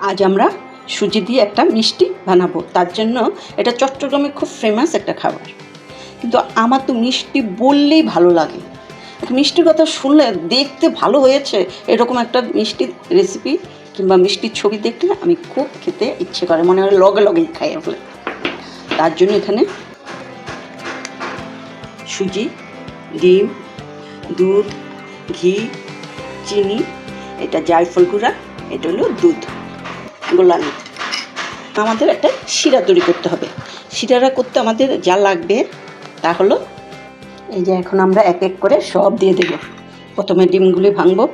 আজ আমরা সুজি দিয়ে একটা মিষ্টি বানাবো। তার জন্য এটা চট্টগ্রামে খুব ফেমাস একটা খাবার। কিন্তু আমার তো মিষ্টি বললেই ভালো লাগে। মিষ্টির কথা শুনলে দেখতে ভালো হয়েছে এরকম একটা মিষ্টির রেসিপি কিংবা মিষ্টির ছবি দেখলে আমি খুব খেতে ইচ্ছে করে, মনে হয় লগে লগেই খাই বলে। তার জন্য এখানে সুজি, ডিম, দুধ, ঘি, চিনি, এটা জায়ফল গুঁড়া, এটা হলো দুধ, গোলা দুধ। আমাদের একটা শিরা তৈরি করতে হবে। শিরাটা করতে আমাদের যা লাগবে তা হলো এই যে এখন আমরা এক এক করে সব দিয়ে দেব। প্রথমে ডিমগুলি ভাঙবো।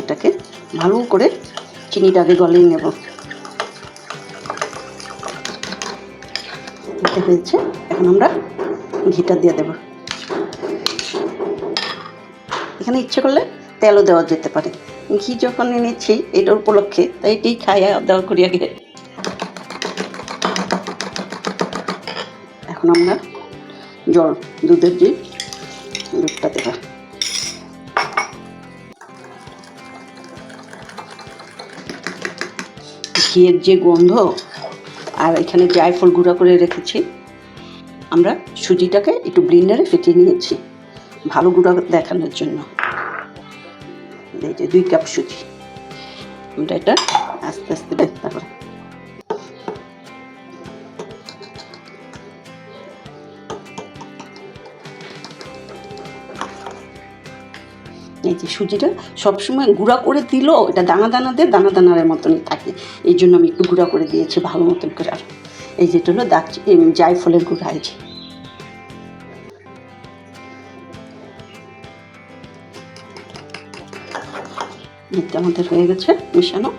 এটাকে ভালো করে চিনিটাকে গলিয়ে নেব। এটা হয়েছে, এখন আমরা ঘিটা দিয়ে দেব। এখানে ইচ্ছে করলে তেলও দেওয়া যেতে পারে। ঘি যখন এনেছি এটার উপলক্ষে, তাই এটাই খাইয়া দেওয়া করি আগে। এখন আমরা জল, দুধের যে দুধটা দেব। ঘিয়ের যে গন্ধ, আর এখানে জায়ফল গুঁড়া করে রেখেছি। আমরা সুজিটাকে একটু ব্লেন্ডারে ফেটিয়ে নিয়েছি ভালো গুঁড়া দেখানোর জন্য। এই যে 2 কাপ সুজি, আমরা এটা আস্তে আস্তে ব্যবহার করি। এই যে সুজিটা সবসময় গুঁড়া করে দিলেও এটা দানা দানার মতনই থাকে, এই জন্য আমি একটু গুঁড়া করে দিয়েছি ভালো মতন করে। আর এই যেটা হলো জায়ফলের গুঁড়া। এই যে এটা আমাদের হয়ে গেছে মেশানো।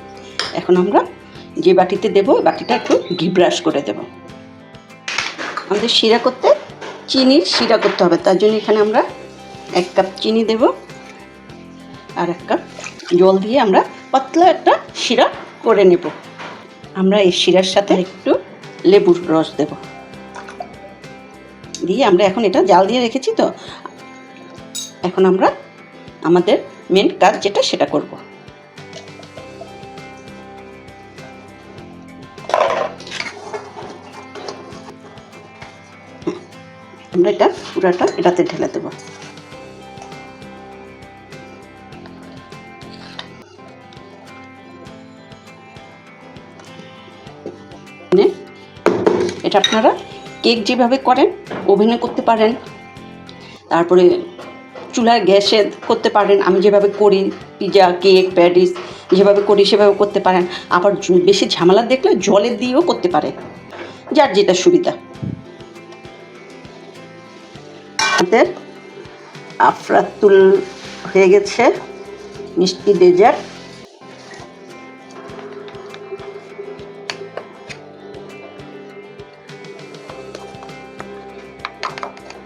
এখন আমরা যে বাটিতে দেবো বাটিটা একটু ঘি ব্রাশ করে দেব। আমাদের শিরা করতে চিনির শিরা করতে হবে, তার জন্য এখানে আমরা 1 কাপ চিনি দেব আর 1 কাপ জল দিয়ে আমরা পাতলা একটা শিরা করে নেব। আমরা এই শিরার সাথে একটু লেবুর রস দেব, দিয়ে আমরা এখন এটা জাল দিয়ে রেখেছি। তো এখন আমরা আমাদের মেন কাজ যেটা সেটা করব। আমরা এটা পুরাটা এটাতে ঢেলে দেব। এটা আপনারা কেক যেভাবে করেন ওভেনে করতে পারেন, তারপরে চুলায় গ্যাসে করতে পারেন। আমি যেভাবে করি পিজা, কেক, প্যাটিস যেভাবে করি সেভাবে করতে পারেন। আবার বেশি ঝামেলা দেখলে জলে দিয়েও করতে পারেন, যার যেটা সুবিধা। আমাদের আফরাতুল হয়ে গেছে মিষ্টি ডেজার্ট।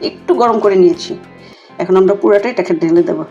একটু গরম করে নিয়েছি, এখন আমরা পুরোটা এটাকে ঢেলে দেবো।